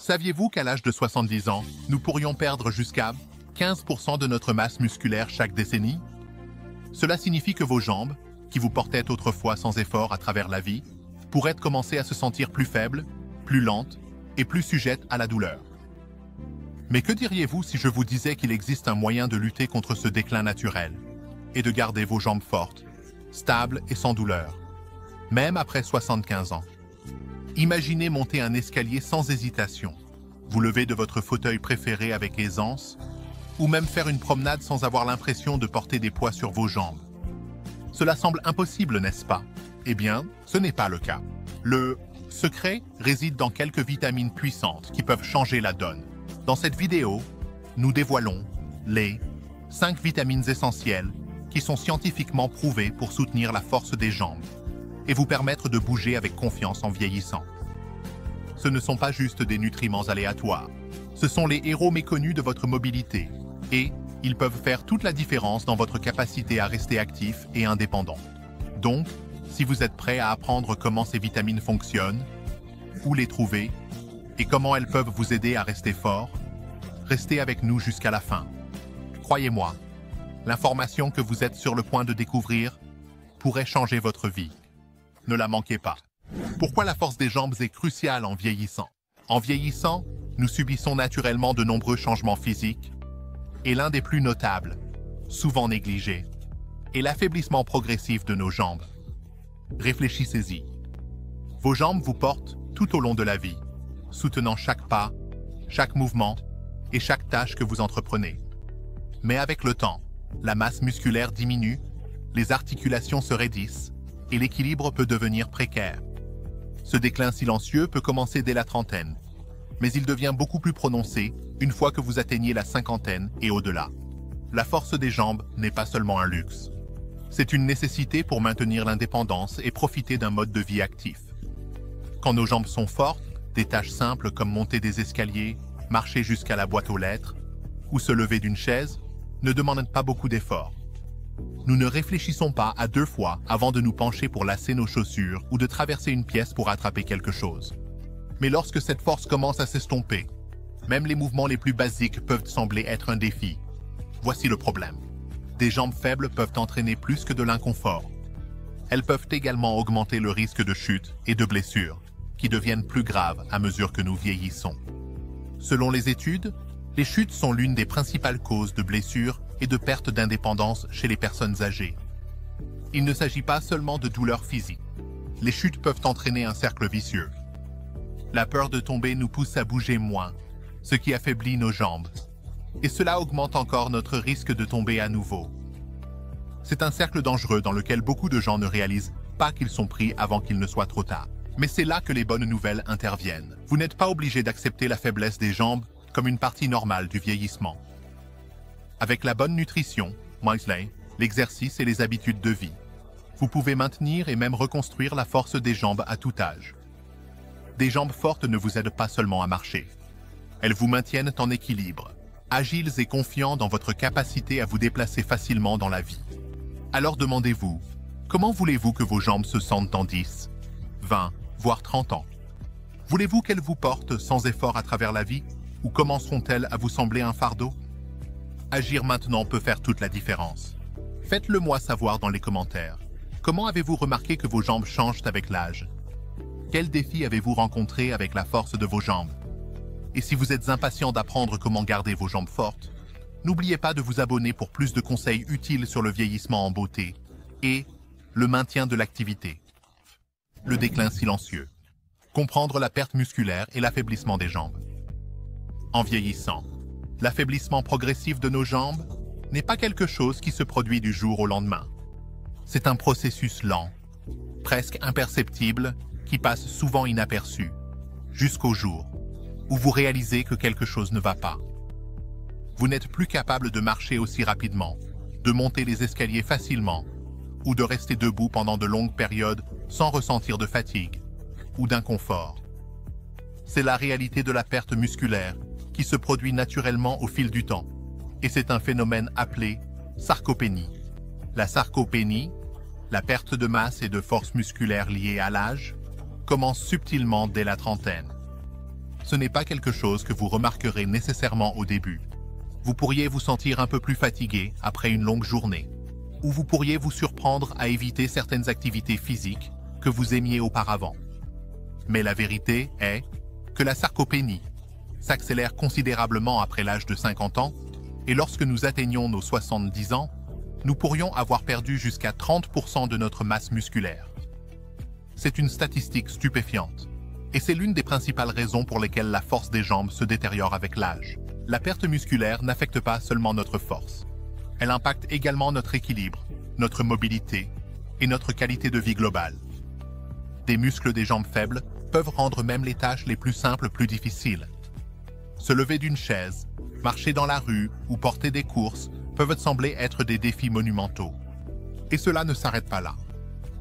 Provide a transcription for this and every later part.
Saviez-vous qu'à l'âge de 70 ans, nous pourrions perdre jusqu'à 15% de notre masse musculaire chaque décennie? Cela signifie que vos jambes, qui vous portaient autrefois sans effort à travers la vie, pourraient commencer à se sentir plus faibles, plus lentes et plus sujettes à la douleur. Mais que diriez-vous si je vous disais qu'il existe un moyen de lutter contre ce déclin naturel et de garder vos jambes fortes, stables et sans douleur, même après 75 ans? Imaginez monter un escalier sans hésitation, vous lever de votre fauteuil préféré avec aisance, ou même faire une promenade sans avoir l'impression de porter des poids sur vos jambes. Cela semble impossible, n'est-ce pas? Eh bien, ce n'est pas le cas. Le secret réside dans quelques vitamines puissantes qui peuvent changer la donne. Dans cette vidéo, nous dévoilons les 5 vitamines essentielles qui sont scientifiquement prouvées pour soutenir la force des jambes et vous permettre de bouger avec confiance en vieillissant. Ce ne sont pas juste des nutriments aléatoires, ce sont les héros méconnus de votre mobilité et ils peuvent faire toute la différence dans votre capacité à rester actif et indépendant. Donc, si vous êtes prêt à apprendre comment ces vitamines fonctionnent, où les trouver et comment elles peuvent vous aider à rester fort, restez avec nous jusqu'à la fin. Croyez-moi, l'information que vous êtes sur le point de découvrir pourrait changer votre vie. Ne la manquez pas. Pourquoi la force des jambes est cruciale en vieillissant? En vieillissant, nous subissons naturellement de nombreux changements physiques, et l'un des plus notables, souvent négligé, est l'affaiblissement progressif de nos jambes. Réfléchissez-y. Vos jambes vous portent tout au long de la vie, soutenant chaque pas, chaque mouvement et chaque tâche que vous entreprenez. Mais avec le temps, la masse musculaire diminue, les articulations se raidissent et l'équilibre peut devenir précaire. Ce déclin silencieux peut commencer dès la trentaine, mais il devient beaucoup plus prononcé une fois que vous atteignez la cinquantaine et au-delà. La force des jambes n'est pas seulement un luxe. C'est une nécessité pour maintenir l'indépendance et profiter d'un mode de vie actif. Quand nos jambes sont fortes, des tâches simples comme monter des escaliers, marcher jusqu'à la boîte aux lettres ou se lever d'une chaise ne demandent pas beaucoup d'efforts. Nous ne réfléchissons pas à 2 fois avant de nous pencher pour lasser nos chaussures ou de traverser une pièce pour attraper quelque chose. Mais lorsque cette force commence à s'estomper, même les mouvements les plus basiques peuvent sembler être un défi. Voici le problème. Des jambes faibles peuvent entraîner plus que de l'inconfort. Elles peuvent également augmenter le risque de chute et de blessures, qui deviennent plus graves à mesure que nous vieillissons. Selon les études, les chutes sont l'une des principales causes de blessures et de perte d'indépendance chez les personnes âgées. Il ne s'agit pas seulement de douleurs physiques. Les chutes peuvent entraîner un cercle vicieux. La peur de tomber nous pousse à bouger moins, ce qui affaiblit nos jambes. Et cela augmente encore notre risque de tomber à nouveau. C'est un cercle dangereux dans lequel beaucoup de gens ne réalisent pas qu'ils sont pris avant qu'il ne soit trop tard. Mais c'est là que les bonnes nouvelles interviennent. Vous n'êtes pas obligé d'accepter la faiblesse des jambes comme une partie normale du vieillissement. Avec la bonne nutrition, l'exercice et les habitudes de vie, vous pouvez maintenir et même reconstruire la force des jambes à tout âge. Des jambes fortes ne vous aident pas seulement à marcher. Elles vous maintiennent en équilibre, agiles et confiants dans votre capacité à vous déplacer facilement dans la vie. Alors demandez-vous, comment voulez-vous que vos jambes se sentent dans 10, 20, voire 30 ans? Voulez-vous qu'elles vous portent sans effort à travers la vie, ou commenceront-elles à vous sembler un fardeau? Agir maintenant peut faire toute la différence. Faites-le moi savoir dans les commentaires. Comment avez-vous remarqué que vos jambes changent avec l'âge? Quels défis avez-vous rencontrés avec la force de vos jambes? Et si vous êtes impatient d'apprendre comment garder vos jambes fortes, n'oubliez pas de vous abonner pour plus de conseils utiles sur le vieillissement en beauté et le maintien de l'activité. Le déclin silencieux. Comprendre la perte musculaire et l'affaiblissement des jambes. En vieillissant, l'affaiblissement progressif de nos jambes n'est pas quelque chose qui se produit du jour au lendemain. C'est un processus lent, presque imperceptible, qui passe souvent inaperçu, jusqu'au jour où vous réalisez que quelque chose ne va pas. Vous n'êtes plus capable de marcher aussi rapidement, de monter les escaliers facilement, ou de rester debout pendant de longues périodes sans ressentir de fatigue ou d'inconfort. C'est la réalité de la perte musculaire qui se produit naturellement au fil du temps, et c'est un phénomène appelé sarcopénie. La sarcopénie, la perte de masse et de force musculaire liée à l'âge, commence subtilement dès la trentaine. Ce n'est pas quelque chose que vous remarquerez nécessairement au début. Vous pourriez vous sentir un peu plus fatigué après une longue journée, ou vous pourriez vous surprendre à éviter certaines activités physiques que vous aimiez auparavant. Mais la vérité est que la sarcopénie s'accélère considérablement après l'âge de 50 ans, et lorsque nous atteignons nos 70 ans, nous pourrions avoir perdu jusqu'à 30% de notre masse musculaire. C'est une statistique stupéfiante, et c'est l'une des principales raisons pour lesquelles la force des jambes se détériore avec l'âge. La perte musculaire n'affecte pas seulement notre force. Elle impacte également notre équilibre, notre mobilité et notre qualité de vie globale. Des muscles des jambes faibles peuvent rendre même les tâches les plus simples plus difficiles. Se lever d'une chaise, marcher dans la rue ou porter des courses peuvent sembler être des défis monumentaux. Et cela ne s'arrête pas là.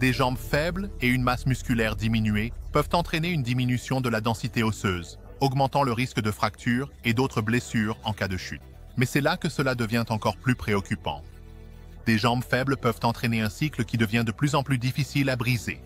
Des jambes faibles et une masse musculaire diminuée peuvent entraîner une diminution de la densité osseuse, augmentant le risque de fractures et d'autres blessures en cas de chute. Mais c'est là que cela devient encore plus préoccupant. Des jambes faibles peuvent entraîner un cycle qui devient de plus en plus difficile à briser.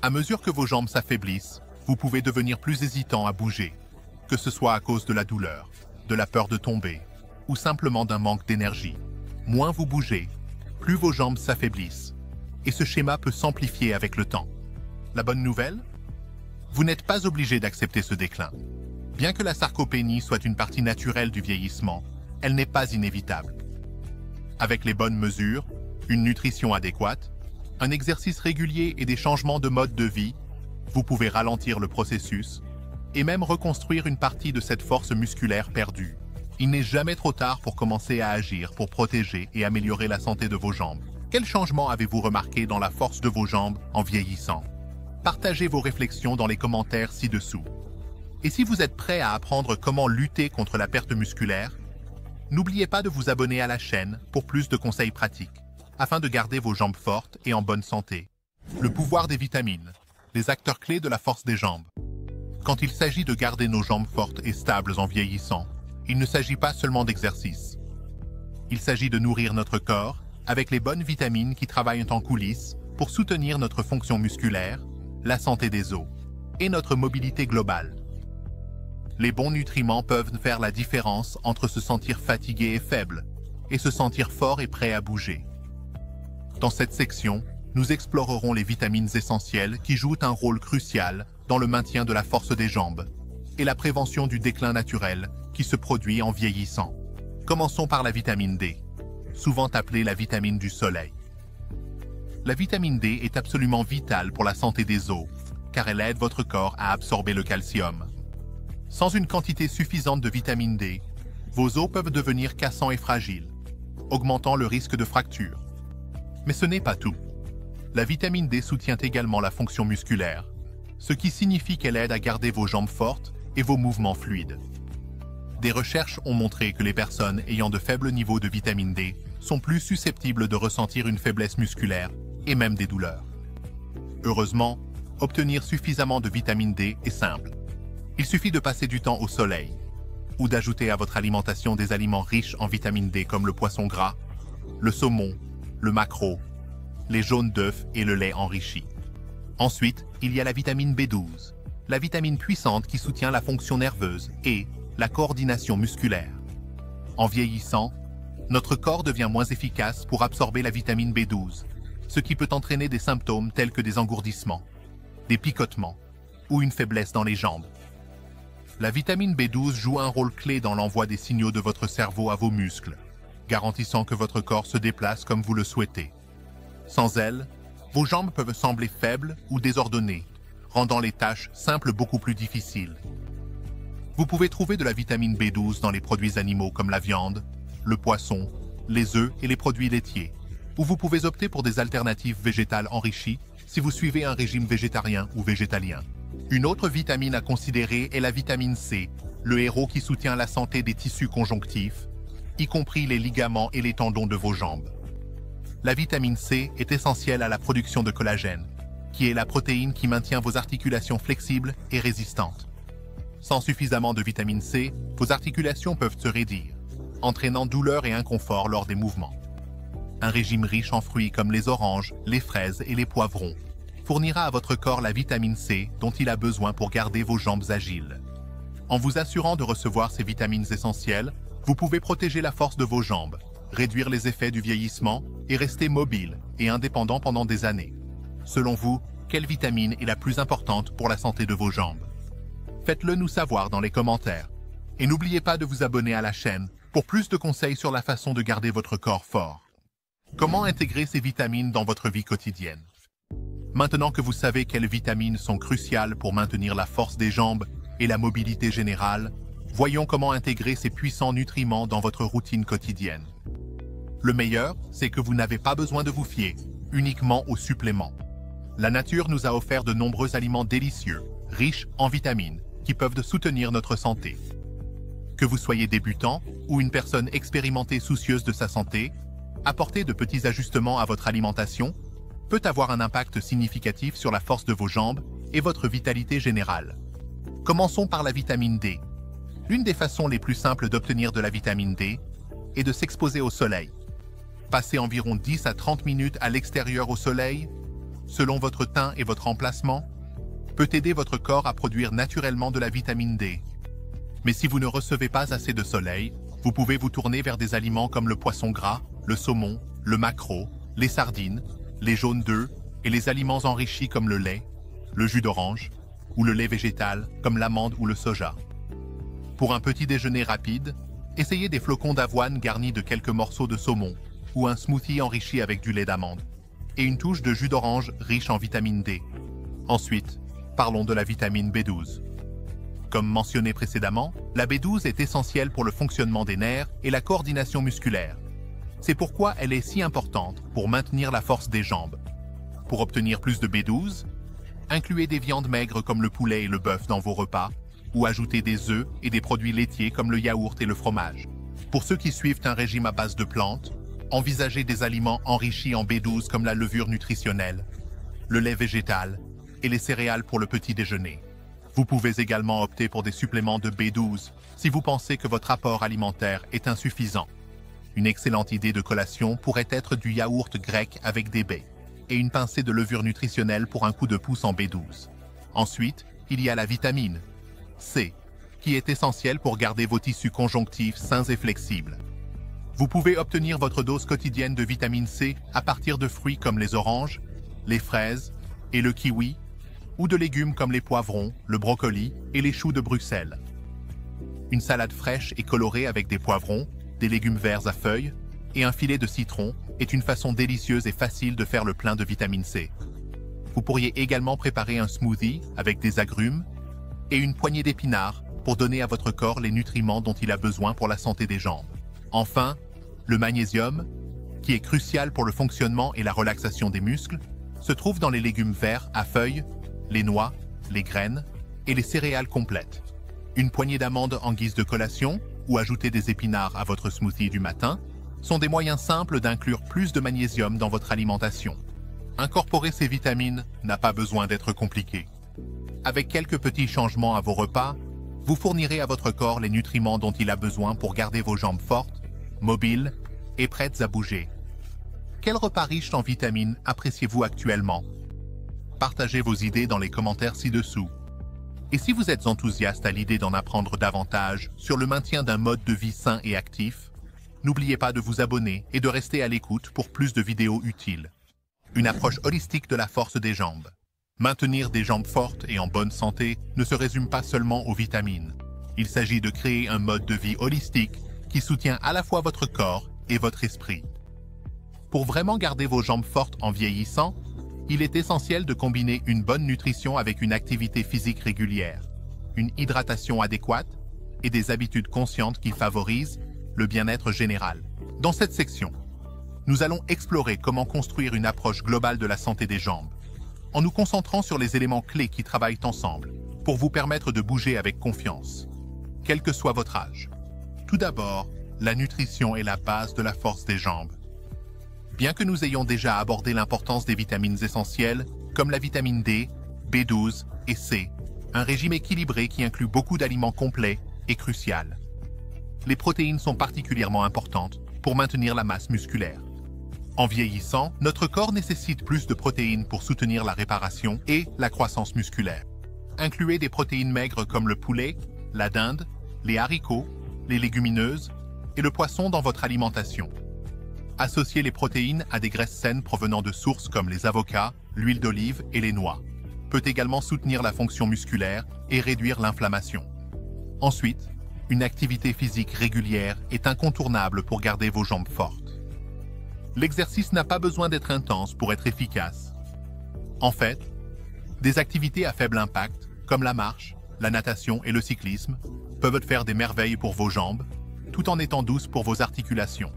À mesure que vos jambes s'affaiblissent, vous pouvez devenir plus hésitant à bouger, que ce soit à cause de la douleur, de la peur de tomber, ou simplement d'un manque d'énergie. Moins vous bougez, plus vos jambes s'affaiblissent, et ce schéma peut s'amplifier avec le temps. La bonne nouvelle ? Vous n'êtes pas obligé d'accepter ce déclin. Bien que la sarcopénie soit une partie naturelle du vieillissement, elle n'est pas inévitable. Avec les bonnes mesures, une nutrition adéquate, un exercice régulier et des changements de mode de vie, vous pouvez ralentir le processus et même reconstruire une partie de cette force musculaire perdue. Il n'est jamais trop tard pour commencer à agir pour protéger et améliorer la santé de vos jambes. Quel changement avez-vous remarqué dans la force de vos jambes en vieillissant? Partagez vos réflexions dans les commentaires ci-dessous. Et si vous êtes prêt à apprendre comment lutter contre la perte musculaire, n'oubliez pas de vous abonner à la chaîne pour plus de conseils pratiques, afin de garder vos jambes fortes et en bonne santé. Le pouvoir des vitamines, les acteurs clés de la force des jambes. Quand il s'agit de garder nos jambes fortes et stables en vieillissant, il ne s'agit pas seulement d'exercice. Il s'agit de nourrir notre corps avec les bonnes vitamines qui travaillent en coulisses pour soutenir notre fonction musculaire, la santé des os et notre mobilité globale. Les bons nutriments peuvent faire la différence entre se sentir fatigué et faible et se sentir fort et prêt à bouger. Dans cette section, nous explorerons les vitamines essentielles qui jouent un rôle crucial dans le maintien de la force des jambes et la prévention du déclin naturel qui se produit en vieillissant. Commençons par la vitamine D, souvent appelée la vitamine du soleil. La vitamine D est absolument vitale pour la santé des os, car elle aide votre corps à absorber le calcium. Sans une quantité suffisante de vitamine D, vos os peuvent devenir cassants et fragiles, augmentant le risque de fracture. Mais ce n'est pas tout. La vitamine D soutient également la fonction musculaire, ce qui signifie qu'elle aide à garder vos jambes fortes et vos mouvements fluides. Des recherches ont montré que les personnes ayant de faibles niveaux de vitamine D sont plus susceptibles de ressentir une faiblesse musculaire et même des douleurs. Heureusement, obtenir suffisamment de vitamine D est simple. Il suffit de passer du temps au soleil ou d'ajouter à votre alimentation des aliments riches en vitamine D comme le poisson gras, le saumon, le maquereau, les jaunes d'œufs et le lait enrichi. Ensuite, il y a la vitamine B12, la vitamine puissante qui soutient la fonction nerveuse et la coordination musculaire. En vieillissant, notre corps devient moins efficace pour absorber la vitamine B12, ce qui peut entraîner des symptômes tels que des engourdissements, des picotements ou une faiblesse dans les jambes. La vitamine B12 joue un rôle clé dans l'envoi des signaux de votre cerveau à vos muscles, garantissant que votre corps se déplace comme vous le souhaitez. Sans elle, vos jambes peuvent sembler faibles ou désordonnées, rendant les tâches simples beaucoup plus difficiles. Vous pouvez trouver de la vitamine B12 dans les produits animaux comme la viande, le poisson, les œufs et les produits laitiers, ou vous pouvez opter pour des alternatives végétales enrichies si vous suivez un régime végétarien ou végétalien. Une autre vitamine à considérer est la vitamine C, le héros qui soutient la santé des tissus conjonctifs, y compris les ligaments et les tendons de vos jambes. La vitamine C est essentielle à la production de collagène, qui est la protéine qui maintient vos articulations flexibles et résistantes. Sans suffisamment de vitamine C, vos articulations peuvent se raidir, entraînant douleur et inconfort lors des mouvements. Un régime riche en fruits comme les oranges, les fraises et les poivrons fournira à votre corps la vitamine C dont il a besoin pour garder vos jambes agiles. En vous assurant de recevoir ces vitamines essentielles, vous pouvez protéger la force de vos jambes, réduire les effets du vieillissement et rester mobile et indépendant pendant des années. Selon vous, quelle vitamine est la plus importante pour la santé de vos jambes? Faites-le nous savoir dans les commentaires. Et n'oubliez pas de vous abonner à la chaîne pour plus de conseils sur la façon de garder votre corps fort. Comment intégrer ces vitamines dans votre vie quotidienne? Maintenant que vous savez quelles vitamines sont cruciales pour maintenir la force des jambes et la mobilité générale, voyons comment intégrer ces puissants nutriments dans votre routine quotidienne. Le meilleur, c'est que vous n'avez pas besoin de vous fier uniquement aux suppléments. La nature nous a offert de nombreux aliments délicieux, riches en vitamines, qui peuvent soutenir notre santé. Que vous soyez débutant ou une personne expérimentée soucieuse de sa santé, apporter de petits ajustements à votre alimentation peut avoir un impact significatif sur la force de vos jambes et votre vitalité générale. Commençons par la vitamine D. L'une des façons les plus simples d'obtenir de la vitamine D est de s'exposer au soleil. Passer environ 10 à 30 minutes à l'extérieur au soleil, selon votre teint et votre emplacement, peut aider votre corps à produire naturellement de la vitamine D. Mais si vous ne recevez pas assez de soleil, vous pouvez vous tourner vers des aliments comme le poisson gras, le saumon, le maquereau, les sardines, les jaunes d'œufs et les aliments enrichis comme le lait, le jus d'orange ou le lait végétal comme l'amande ou le soja. Pour un petit déjeuner rapide, essayez des flocons d'avoine garnis de quelques morceaux de saumon ou un smoothie enrichi avec du lait d'amande et une touche de jus d'orange riche en vitamine D. Ensuite, parlons de la vitamine B12. Comme mentionné précédemment, la B12 est essentielle pour le fonctionnement des nerfs et la coordination musculaire. C'est pourquoi elle est si importante pour maintenir la force des jambes. Pour obtenir plus de B12, incluez des viandes maigres comme le poulet et le bœuf dans vos repas, ou ajoutez des œufs et des produits laitiers comme le yaourt et le fromage. Pour ceux qui suivent un régime à base de plantes, envisagez des aliments enrichis en B12 comme la levure nutritionnelle, le lait végétal et les céréales pour le petit déjeuner. Vous pouvez également opter pour des suppléments de B12 si vous pensez que votre apport alimentaire est insuffisant. Une excellente idée de collation pourrait être du yaourt grec avec des baies et une pincée de levure nutritionnelle pour un coup de pouce en B12. Ensuite, il y a la vitamine C, qui est essentielle pour garder vos tissus conjonctifs sains et flexibles. Vous pouvez obtenir votre dose quotidienne de vitamine C à partir de fruits comme les oranges, les fraises et le kiwi, ou de légumes comme les poivrons, le brocoli et les choux de Bruxelles. Une salade fraîche et colorée avec des poivrons, des légumes verts à feuilles et un filet de citron est une façon délicieuse et facile de faire le plein de vitamine C. Vous pourriez également préparer un smoothie avec des agrumes et une poignée d'épinards pour donner à votre corps les nutriments dont il a besoin pour la santé des jambes. Enfin, le magnésium, qui est crucial pour le fonctionnement et la relaxation des muscles, se trouve dans les légumes verts à feuilles, les noix, les graines et les céréales complètes. Une poignée d'amandes en guise de collation ou ajouter des épinards à votre smoothie du matin sont des moyens simples d'inclure plus de magnésium dans votre alimentation. Incorporer ces vitamines n'a pas besoin d'être compliqué. Avec quelques petits changements à vos repas, vous fournirez à votre corps les nutriments dont il a besoin pour garder vos jambes fortes, mobiles et prêtes à bouger. Quel repas riche en vitamines appréciez-vous actuellement? Partagez vos idées dans les commentaires ci-dessous. Et si vous êtes enthousiaste à l'idée d'en apprendre davantage sur le maintien d'un mode de vie sain et actif, n'oubliez pas de vous abonner et de rester à l'écoute pour plus de vidéos utiles. Une approche holistique de la force des jambes. Maintenir des jambes fortes et en bonne santé ne se résume pas seulement aux vitamines. Il s'agit de créer un mode de vie holistique qui soutient à la fois votre corps et votre esprit. Pour vraiment garder vos jambes fortes en vieillissant, il est essentiel de combiner une bonne nutrition avec une activité physique régulière, une hydratation adéquate et des habitudes conscientes qui favorisent le bien-être général. Dans cette section, nous allons explorer comment construire une approche globale de la santé des jambes, en nous concentrant sur les éléments clés qui travaillent ensemble pour vous permettre de bouger avec confiance, quel que soit votre âge. Tout d'abord, la nutrition est la base de la force des jambes. Bien que nous ayons déjà abordé l'importance des vitamines essentielles, comme la vitamine D, B12 et C, un régime équilibré qui inclut beaucoup d'aliments complets est crucial. Les protéines sont particulièrement importantes pour maintenir la masse musculaire. En vieillissant, notre corps nécessite plus de protéines pour soutenir la réparation et la croissance musculaire. Incluez des protéines maigres comme le poulet, la dinde, les haricots, les légumineuses et le poisson dans votre alimentation. Associez les protéines à des graisses saines provenant de sources comme les avocats, l'huile d'olive et les noix. Peut également soutenir la fonction musculaire et réduire l'inflammation. Ensuite, une activité physique régulière est incontournable pour garder vos jambes fortes. L'exercice n'a pas besoin d'être intense pour être efficace. En fait, des activités à faible impact, comme la marche, la natation et le cyclisme, peuvent faire des merveilles pour vos jambes, tout en étant douces pour vos articulations.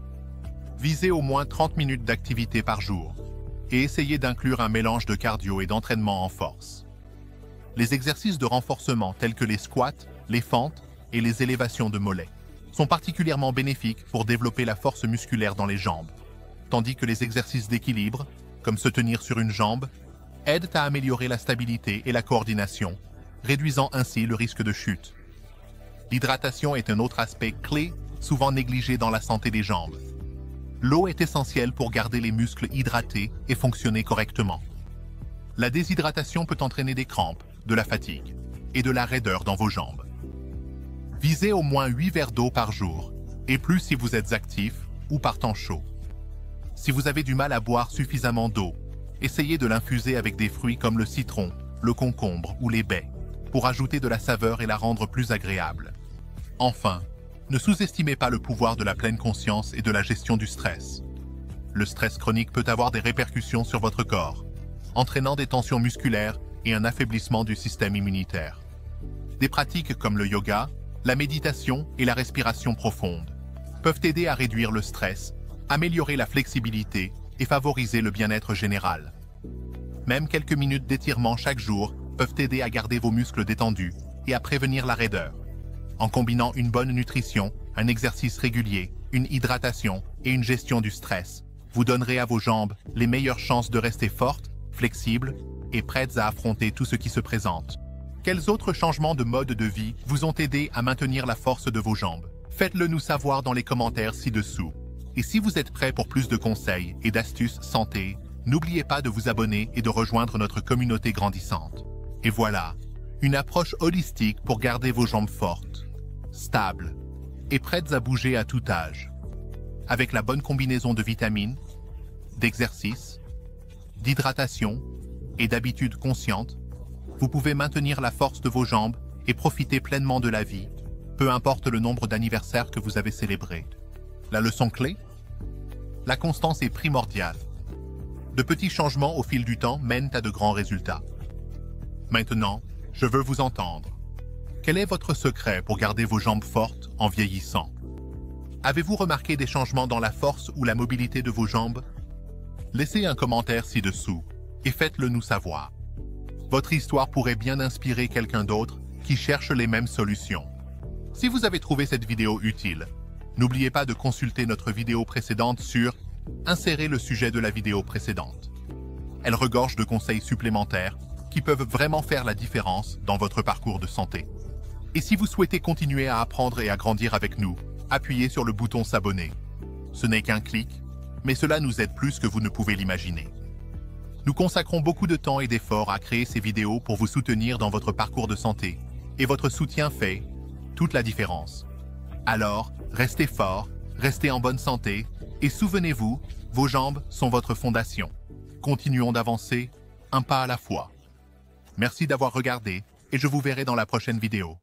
Visez au moins 30 minutes d'activité par jour et essayez d'inclure un mélange de cardio et d'entraînement en force. Les exercices de renforcement tels que les squats, les fentes et les élévations de mollets sont particulièrement bénéfiques pour développer la force musculaire dans les jambes, tandis que les exercices d'équilibre, comme se tenir sur une jambe, aident à améliorer la stabilité et la coordination, réduisant ainsi le risque de chute. L'hydratation est un autre aspect clé, souvent négligé dans la santé des jambes. L'eau est essentielle pour garder les muscles hydratés et fonctionner correctement. La déshydratation peut entraîner des crampes, de la fatigue et de la raideur dans vos jambes. Visez au moins 8 verres d'eau par jour, et plus si vous êtes actif ou par temps chaud. Si vous avez du mal à boire suffisamment d'eau, essayez de l'infuser avec des fruits comme le citron, le concombre ou les baies, pour ajouter de la saveur et la rendre plus agréable. Enfin, ne sous-estimez pas le pouvoir de la pleine conscience et de la gestion du stress. Le stress chronique peut avoir des répercussions sur votre corps, entraînant des tensions musculaires et un affaiblissement du système immunitaire. Des pratiques comme le yoga, la méditation et la respiration profonde peuvent aider à réduire le stress, améliorer la flexibilité et favoriser le bien-être général. Même quelques minutes d'étirement chaque jour peuvent aider à garder vos muscles détendus et à prévenir la raideur. En combinant une bonne nutrition, un exercice régulier, une hydratation et une gestion du stress, vous donnerez à vos jambes les meilleures chances de rester fortes, flexibles et prêtes à affronter tout ce qui se présente. Quels autres changements de mode de vie vous ont aidé à maintenir la force de vos jambes? Faites-le nous savoir dans les commentaires ci-dessous. Et si vous êtes prêts pour plus de conseils et d'astuces santé, n'oubliez pas de vous abonner et de rejoindre notre communauté grandissante. Et voilà, une approche holistique pour garder vos jambes fortes, stables et prêtes à bouger à tout âge. Avec la bonne combinaison de vitamines, d'exercices, d'hydratation et d'habitudes conscientes, vous pouvez maintenir la force de vos jambes et profiter pleinement de la vie, peu importe le nombre d'anniversaires que vous avez célébrés. La leçon clé? La constance est primordiale. De petits changements au fil du temps mènent à de grands résultats. Maintenant, je veux vous entendre. Quel est votre secret pour garder vos jambes fortes en vieillissant? Avez-vous remarqué des changements dans la force ou la mobilité de vos jambes? Laissez un commentaire ci-dessous et faites-le nous savoir. Votre histoire pourrait bien inspirer quelqu'un d'autre qui cherche les mêmes solutions. Si vous avez trouvé cette vidéo utile, n'oubliez pas de consulter notre vidéo précédente sur « Insérer le sujet de la vidéo précédente ». Elle regorge de conseils supplémentaires qui peuvent vraiment faire la différence dans votre parcours de santé. Et si vous souhaitez continuer à apprendre et à grandir avec nous, appuyez sur le bouton s'abonner. Ce n'est qu'un clic, mais cela nous aide plus que vous ne pouvez l'imaginer. Nous consacrons beaucoup de temps et d'efforts à créer ces vidéos pour vous soutenir dans votre parcours de santé, et votre soutien fait toute la différence. Alors, restez forts, restez en bonne santé, et souvenez-vous, vos jambes sont votre fondation. Continuons d'avancer, un pas à la fois. Merci d'avoir regardé, et je vous verrai dans la prochaine vidéo.